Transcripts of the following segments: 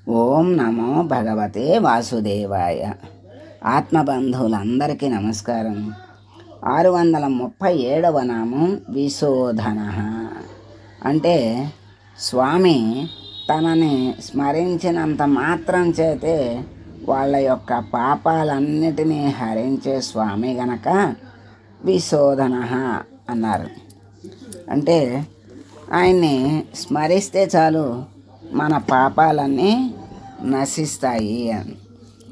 ఓం నమో భగవతే వాసుదేవాయ. ఆత్మబంధువులందరికీ నమస్కారం. 637వ నామం విశోధన. అంటే స్వామి తనని స్మరించినంత మాత్రం చేతే వాళ్ళ యొక్క పాపాలన్నిటినీ హరించే స్వామి గనక విశోధన అన్నారు. అంటే ఆయన్ని స్మరిస్తే చాలు మన పాపాలన్నీ నశిస్తాయి అని.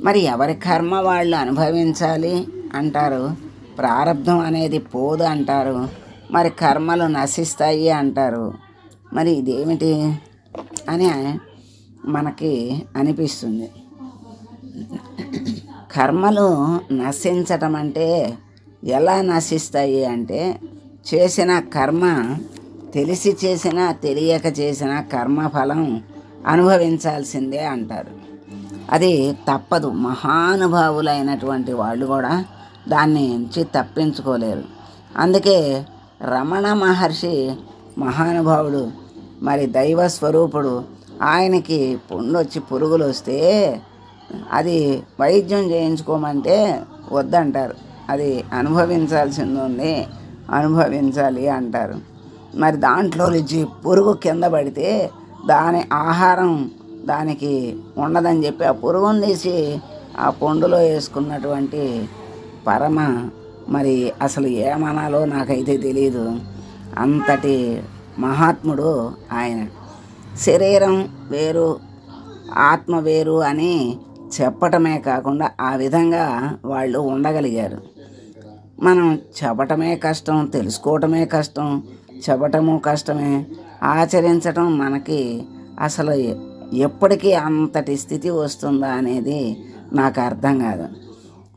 మరి ఎవరి కర్మ వాళ్ళు అనుభవించాలి అంటారు. ప్రారంధం అనేది పోదు అంటారు. మరి కర్మలు నశిస్తాయి అంటారు. మరి ఇదేమిటి అని మనకి అనిపిస్తుంది. కర్మలు నశించటం అంటే ఎలా నశిస్తాయి అంటే, చేసిన కర్మ తెలిసి చేసినా తెలియక చేసిన కర్మఫలం అనుభవించాల్సిందే అంటారు. అది తప్పదు. మహానుభావులైనటువంటి వాళ్ళు కూడా దాన్ని నుంచి తప్పించుకోలేరు. అందుకే రమణ మహర్షి మహానుభావుడు, మరి దైవ స్వరూపుడు, ఆయనకి పురుగులు వస్తే అది వైద్యం చేయించుకోమంటే వద్దంటారు. అది అనుభవించాల్సింది ఉంది, అనుభవించాలి అంటారు. మరి దాంట్లో నుంచి పురుగు కింద పడితే దాని ఆహారం దానికి ఉండదని చెప్పి ఆ పురుగును తీసి ఆ పండులో వేసుకున్నటువంటి మరి అసలు ఏమనాలో నాకైతే తెలియదు. అంతటి మహాత్ముడు ఆయన. శరీరం వేరు, ఆత్మ వేరు అని చెప్పటమే కాకుండా ఆ విధంగా వాళ్ళు ఉండగలిగారు. మనం చెప్పటమే కష్టం, తెలుసుకోవటమే కష్టం, చెప్పటము కష్టమే, ఆచరించటం మనకి అసలు ఎప్పటికీ అంతటి స్థితి వస్తుందా అనేది నాకు అర్థం కాదు.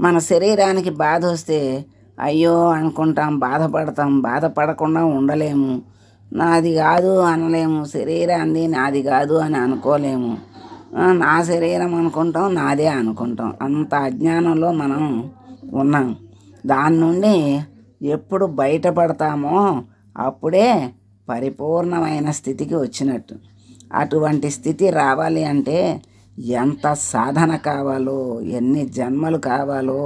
మన శరీరానికి బాధ వస్తే అయ్యో అనుకుంటాం, బాధపడతాం. బాధపడకుండా ఉండలేము. నాది కాదు అనలేము. శరీరాన్ని నాది కాదు అని అనుకోలేము. నా శరీరం అనుకుంటాం, నాదే అనుకుంటాం. అంత అజ్ఞానంలో మనం ఉన్నాం. దాని నుండి ఎప్పుడు బయటపడతామో అప్పుడే పరిపూర్ణమైన స్థితికి వచ్చినట్టు. అటువంటి స్థితి రావాలి అంటే ఎంత సాధన కావాలో, ఎన్ని జన్మలు కావాలో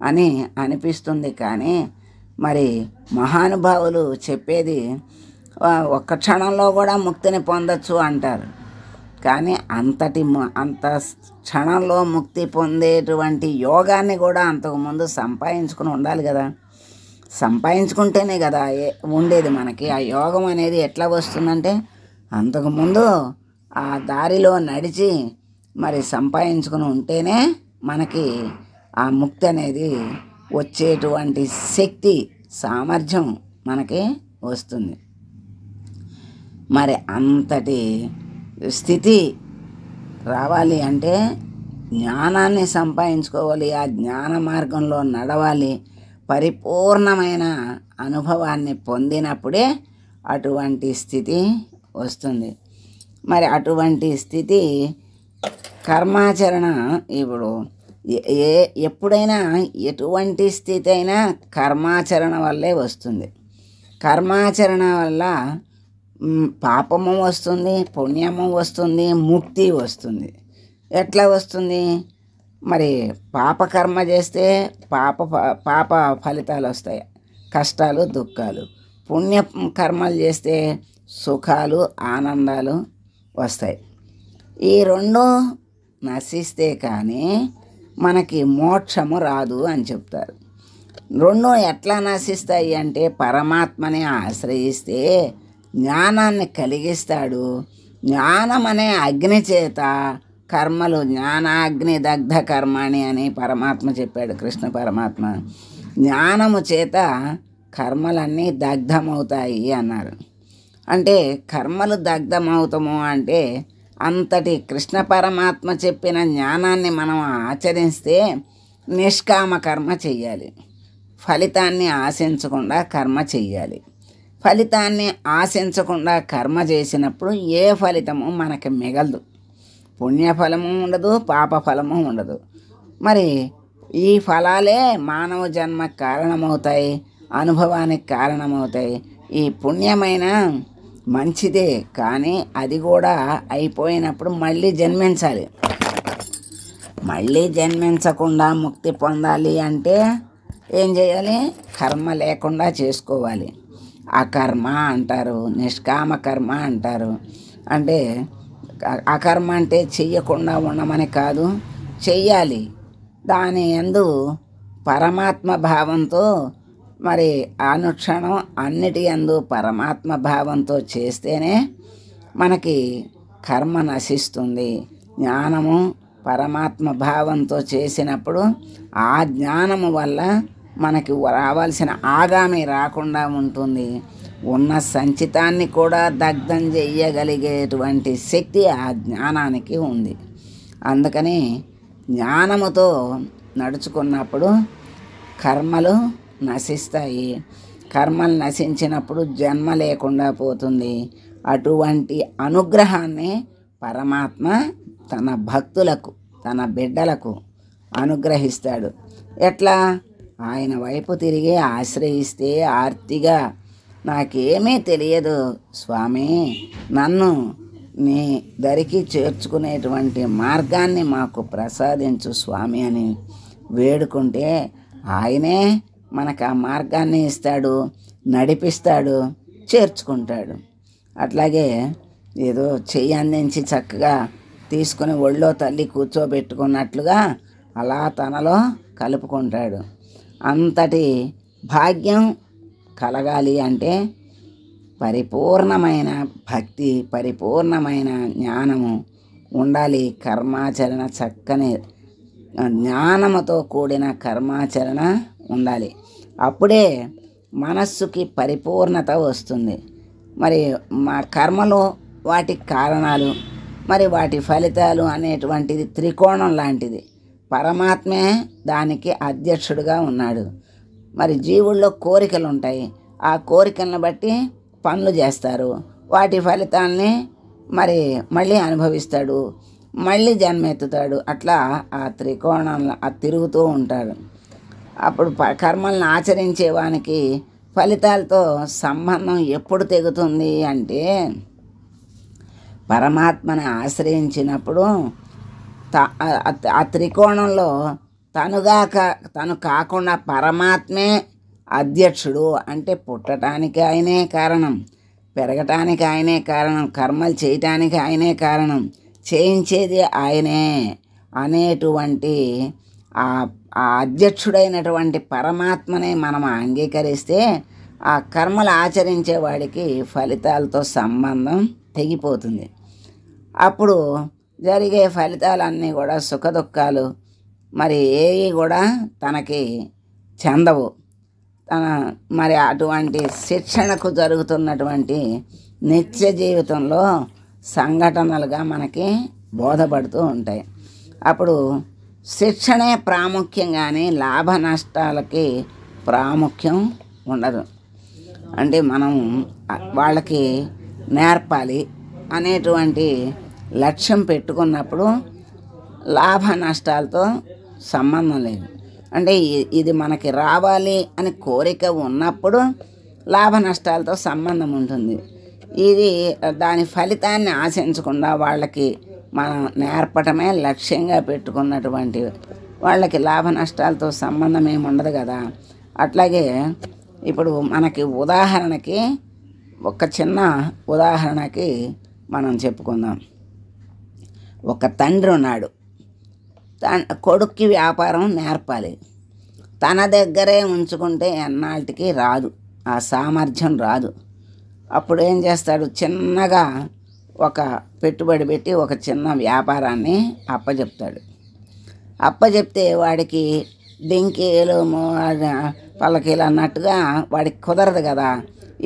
అని అనిపిస్తుంది. కానీ మరి మహానుభావులు చెప్పేది ఒక్క క్షణంలో కూడా ముక్తిని పొందొచ్చు అంటారు. కానీ అంత క్షణంలో ముక్తి పొందేటువంటి యోగాన్ని కూడా అంతకుముందు సంపాదించుకుని ఉండాలి కదా. సంపాదించుకుంటేనే కదా ఉండేది మనకి. ఆ యోగం అనేది ఎట్లా వస్తుందంటే అంతకుముందు ఆ దారిలో నడిచి మరి సంపాదించుకుని ఉంటేనే మనకి ఆ ముక్తి అనేది వచ్చేటువంటి శక్తి, సామర్థ్యం మనకి వస్తుంది. మరి అంతటి స్థితి రావాలి అంటే జ్ఞానాన్ని సంపాదించుకోవాలి. ఆ జ్ఞాన మార్గంలో నడవాలి. పరిపూర్ణమైన అనుభవాన్ని పొందినప్పుడే అటువంటి స్థితి వస్తుంది. మరి అటువంటి స్థితి కర్మాచరణ. ఇప్పుడు ఎప్పుడైనా ఎటువంటి స్థితి అయినా కర్మాచరణ వల్లే వస్తుంది. కర్మాచరణ వల్ల పాపము వస్తుంది, పుణ్యము వస్తుంది, ముక్తి వస్తుంది. ఎట్లా వస్తుంది? మరి పాపకర్మ చేస్తే పాప ఫలితాలు వస్తాయి, కష్టాలు, దుఃఖాలు. పుణ్య కర్మలు చేస్తే సుఖాలు, ఆనందాలు వస్తాయి. ఈ రెండు నశిస్తే కానీ మనకి మోక్షము రాదు అని చెప్తారు. రెండు ఎట్లా నశిస్తాయి అంటే పరమాత్మని ఆశ్రయిస్తే జ్ఞానాన్ని కలిగిస్తాడు. జ్ఞానం అనే అగ్ని చేత కర్మలు, జ్ఞానాగ్ని దగ్ధ కర్మాణి అని పరమాత్మ చెప్పాడు, కృష్ణ పరమాత్మ. జ్ఞానము చేత కర్మలన్నీ దగ్ధమవుతాయి అన్నారు. అంటే కర్మలు దగ్ధమవుతాము అంటే అంతటి కృష్ణ పరమాత్మ చెప్పిన జ్ఞానాన్ని మనం ఆచరిస్తే నిష్కామ కర్మ చెయ్యాలి. ఫలితాన్ని ఆశించకుండా కర్మ చెయ్యాలి. ఫలితాన్ని ఆశించకుండా కర్మ చేసినప్పుడు ఏ ఫలితము మనకి మిగలదు. పుణ్యఫలము ఉండదు, పాపఫలము ఉండదు. మరి ఈ ఫలాలే మానవ జన్మకు కారణమవుతాయి, అనుభవానికి కారణమవుతాయి. ఈ పుణ్యమైన మంచిదే, కానీ అది కూడా అయిపోయినప్పుడు మళ్ళీ జన్మించాలి. మళ్ళీ జన్మించకుండా ముక్తి పొందాలి అంటే ఏం చేయాలి? కర్మ లేకుండా చేసుకోవాలి. అకర్మ అంటారు, నిష్కామ కర్మ అంటారు. అంటే అకర్మ అంటే చెయ్యకుండా ఉండమని కాదు, చెయ్యాలి. దాని యందు పరమాత్మ భావంతో, మరి అనుక్షణం అన్నిటి యందు పరమాత్మ భావంతో చేస్తేనే మనకి కర్మ నశిస్తుంది. జ్ఞానము పరమాత్మ భావంతో చేసినప్పుడు ఆ జ్ఞానము వల్ల మనకి రావాల్సిన ఆగామి రాకుండా ఉంటుంది. ఉన్న సంచితాన్ని కూడా దగ్ధం చెయ్యగలిగేటువంటి శక్తి ఆ జ్ఞానానికి ఉంది. అందుకని జ్ఞానముతో నడుచుకున్నప్పుడు కర్మలు నశిస్తాయి. కర్మలు నశించినప్పుడు జన్మ లేకుండా పోతుంది. అటువంటి అనుగ్రహాన్ని పరమాత్మ తన భక్తులకు, తన బిడ్డలకు అనుగ్రహిస్తాడు. ఎట్లా? ఆయన వైపు తిరిగి ఆశ్రయిస్తే ఆర్తిగా, నాకేమీ తెలియదు స్వామి, నన్ను నీ దరికి చేర్చుకునేటువంటి మార్గాన్ని మాకు ప్రసాదించు స్వామి అని వేడుకుంటే ఆయనే మనకు ఆ మార్గాన్ని ఇస్తాడు, నడిపిస్తాడు, చేర్చుకుంటాడు. అట్లాగే ఏదో చెయ్యి అందించి చక్కగా తీసుకుని ఒళ్ళో తల్లి కూర్చోబెట్టుకున్నట్లుగా అలా తనలో కలుపుకుంటాడు. అంతటి భాగ్యం కలగాలి అంటే పరిపూర్ణమైన భక్తి, పరిపూర్ణమైన జ్ఞానము ఉండాలి. కర్మాచరణ, చక్కని జ్ఞానముతో కూడిన కర్మాచరణ ఉండాలి. అప్పుడే మనస్సుకి పరిపూర్ణత వస్తుంది. మరి మా కర్మలు, వాటి కారణాలు, మరి వాటి ఫలితాలు అనేటువంటిది త్రికోణం లాంటిది. పరమాత్మే దానికి అధ్యక్షుడిగా ఉన్నాడు. మరి జీవుల్లో కోరికలు ఉంటాయి. ఆ కోరికలను బట్టి పనులు చేస్తారు. వాటి ఫలితాలని మరి మళ్ళీ అనుభవిస్తాడు, మళ్ళీ జన్మెత్తుతాడు. అట్లా ఆ త్రికోణంలో తిరుగుతూ ఉంటాడు. అప్పుడు కర్మలను ఆచరించేవానికి ఫలితాలతో సంబంధం ఎప్పుడు తెగుతుంది అంటే పరమాత్మని ఆశ్రయించినప్పుడు ఆ త్రికోణంలో తను కాకుండా పరమాత్మే అధ్యక్షుడు. అంటే పుట్టడానికి ఆయనే కారణం, పెరగటానికి ఆయనే కారణం, కర్మలు చేయటానికి ఆయనే కారణం, చేయించేది ఆయనే అనేటువంటి ఆ అధ్యక్షుడైనటువంటి పరమాత్మనే మనం అంగీకరిస్తే ఆ కర్మలు ఆచరించేవాడికి ఫలితాలతో సంబంధం తెగిపోతుంది. అప్పుడు జరిగే ఫలితాలన్నీ కూడా సుఖదుఖాలు మరి ఏవి కూడా తనకి చెందవు. మరి అటువంటి శిక్షణకు జరుగుతున్నటువంటి నిత్య జీవితంలో సంఘటనలుగా మనకి బోధపడుతూ ఉంటాయి. అప్పుడు శిక్షణే ప్రాముఖ్యం, కానీ లాభ నష్టాలకి ప్రాముఖ్యం ఉండదు. అంటే మనం వాళ్ళకి నేర్పాలి అనేటువంటి లక్ష్యం పెట్టుకున్నప్పుడు లాభ నష్టాలతో సంబంధం లేదు. అంటే ఇది మనకి రావాలి అని కోరిక ఉన్నప్పుడు లాభ నష్టాలతో సంబంధం ఉంటుంది. ఇది దాని ఫలితాన్ని ఆశించకుండా వాళ్ళకి మనం నేర్పటమే లక్ష్యంగా పెట్టుకున్నటువంటి వాళ్ళకి లాభ నష్టాలతో సంబంధం ఏమి ఉండదు కదా. అట్లాగే ఇప్పుడు మనకి ఉదాహరణకి ఒక చిన్న ఉదాహరణకి మనం చెప్పుకుందాం. ఒక తండ్రి ఉన్నాడు, కొడుక్కి వ్యాపారం నేర్పాలి. తన దగ్గరే ఉంచుకుంటే ఎన్నాళ్ళకి రాదు, ఆ సామర్థ్యం రాదు. అప్పుడు ఏం చేస్తాడు? చిన్నగా ఒక పెట్టుబడి పెట్టి ఒక చిన్న వ్యాపారాన్ని అప్పచెప్తే వాడికి డింకీలు పల్లకీలు అన్నట్టుగా వాడికి కుదరదు కదా.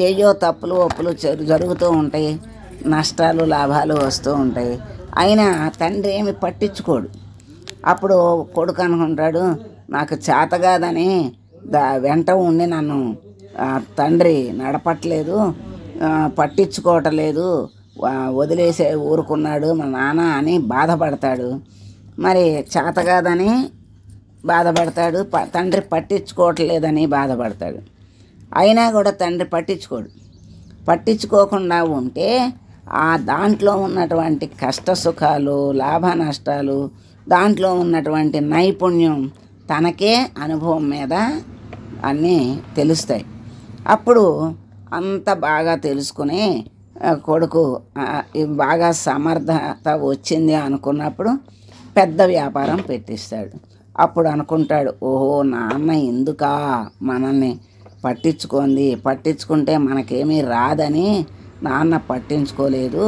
ఏయో తప్పులు ఒప్పులు జరుగుతూ ఉంటాయి, నష్టాలు లాభాలు వస్తూ ఉంటాయి. అయినా తండ్రి ఏమి పట్టించుకోడు. అప్పుడు కొడుకు అనుకుంటాడు, నాకు చేతగాదని వెంట ఉండి నన్ను తండ్రి నడపట్లేదు, పట్టించుకోవట్లేదు, వదిలేసే ఊరుకున్నాడు మా నాన్న అని బాధపడతాడు. మరి చేతగాదని బాధపడతాడు, తండ్రి పట్టించుకోవట్లేదని బాధపడతాడు. అయినా కూడా తండ్రి పట్టించుకోడు. పట్టించుకోకుండా ఉంటే ఆ దాంట్లో ఉన్నటువంటి కష్ట సుఖాలు, లాభ నష్టాలు, దాంట్లో ఉన్నటువంటి నైపుణ్యం తనకే అనుభవం మీద అన్నీ తెలుస్తాయి. అప్పుడు అంత బాగా తెలుసుకుని కొడుకు బాగా సమర్థత వచ్చింది అనుకున్నప్పుడు పెద్ద వ్యాపారం పెట్టిస్తాడు. అప్పుడు అనుకుంటాడు, ఓహో నాన్న ఎందుకా మనల్ని పట్టించుకుంటే మనకేమీ రాదని నాన్న పట్టించుకోలేదు,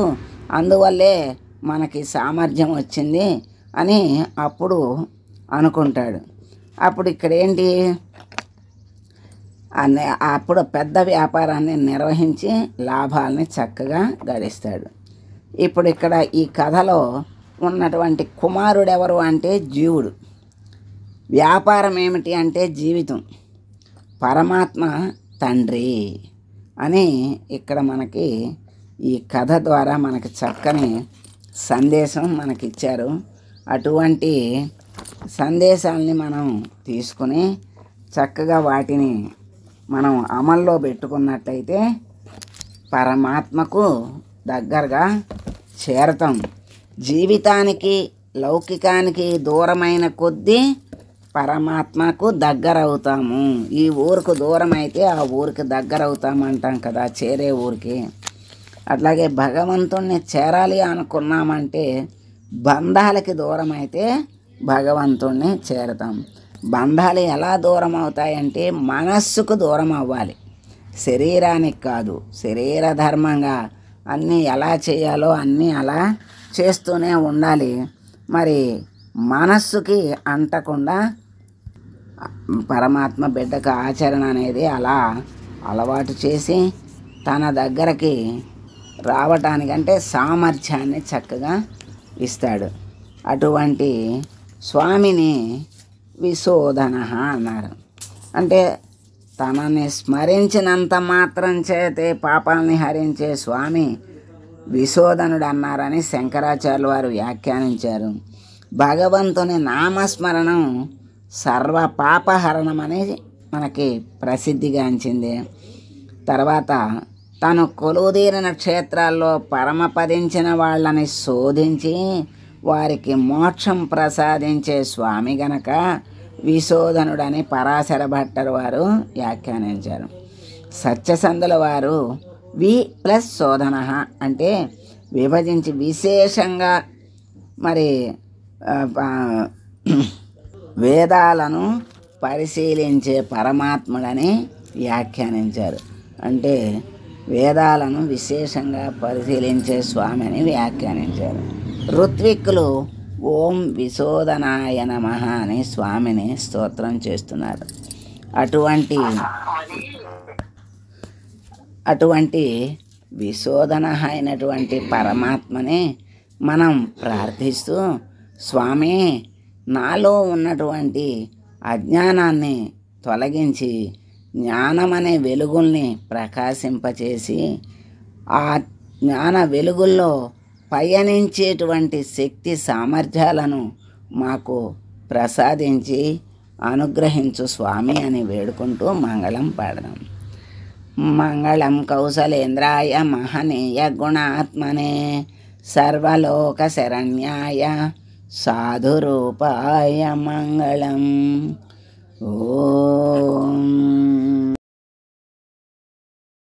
అందువల్లే మనకి సామర్థ్యం వచ్చింది అని అప్పుడు అనుకుంటాడు. అప్పుడు ఇక్కడ ఏంటి, అప్పుడు పెద్ద వ్యాపారాన్ని నిర్వహించి లాభాలని చక్కగా గడిస్తాడు. ఇప్పుడు ఇక్కడ ఈ కథలో ఉన్నటువంటి కుమారుడు ఎవరు అంటే జీవుడు, వ్యాపారం ఏమిటి అంటే జీవితం, పరమాత్మ తండ్రి అని ఇక్కడ మనకి ఈ కథ ద్వారా మనకి చక్కని సందేశం మనకిచ్చారు. అటువంటి సందేశాలని మనం తీసుకుని చక్కగా వాటిని మనం అమల్లో పెట్టుకున్నట్లయితే పరమాత్మకు దగ్గరగా చేరతాం. జీవితానికి లౌకికానికి దూరమైన కొద్దీ పరమాత్మకు దగ్గర అవుతాము. ఈ ఊరికి దూరం అయితే ఆ ఊరికి దగ్గర అవుతామంటాం కదా, చేరే ఊరికి. అట్లాగే భగవంతుణ్ణి చేరాలి అనుకున్నామంటే బంధాలకి దూరం అయితే భగవంతుణ్ణి చేరతాం. బంధాలు ఎలా దూరం అవుతాయంటే మనస్సుకు దూరం అవ్వాలి, శరీరానికి కాదు. శరీర ధర్మంగా అన్నీ ఎలా చేయాలో అన్నీ అలా చేస్తూనే ఉండాలి. మరి మనస్సుకి అంటకుండా పరమాత్మ బిడ్డకు ఆచరణ అనేది అలా అలవాటు చేసి తన దగ్గరికి రావటానికంటే సామర్థ్యాన్ని చక్కగా ఇస్తాడు. అటువంటి స్వామిని విశోధన అన్నారు. అంటే తనని స్మరించినంత మాత్రం చేతే పాపాలని హరించే స్వామి విశోధనుడు అన్నారని శంకరాచార్యులు వారు వ్యాఖ్యానించారు. భగవంతుని నామస్మరణం సర్వ పాపహరణం అనేది మనకి ప్రసిద్ధిగాంచింది. తర్వాత తను కొలువుదీరిన క్షేత్రాల్లో పరమపదించిన వాళ్ళని శోధించి వారికి మోక్షం ప్రసాదించే స్వామి గనక విశోధనుడని పరాశర భట్టర్ వారు వ్యాఖ్యానించారు. సత్యసంధుల వారు వి ప్లస్ శోధన అంటే విభజించి విశేషంగా మరి వేదాలను పరిశీలించే పరమాత్ముడని వ్యాఖ్యానించారు. అంటే వేదాలను విశేషంగా పరిశీలించే స్వామి అని వ్యాఖ్యానించారు. ఋత్విక్కులు ఓం విశోధనాయ నమః అని స్వామిని స్తోత్రం చేస్తున్నారు. అటువంటి విశోధన అయినటువంటి పరమాత్మని మనం ప్రార్థిస్తూ, స్వామి నాలో ఉన్నటువంటి అజ్ఞానాన్ని తొలగించి జ్ఞానమనే వెలుగుల్ని ప్రకాశింపచేసి ఆ జ్ఞాన వెలుగుల్లో పయనించేటువంటి శక్తి సామర్థ్యాలను మాకు ప్రసాదించి అనుగ్రహించు స్వామి అని వేడుకుంటూ మంగళం పాడదాం. మంగళం కౌసలేంద్రాయ మహనీయ గుణాత్మనే సర్వలోక శరణ్యాయ సాధురూపాయ మంగళం. ఓం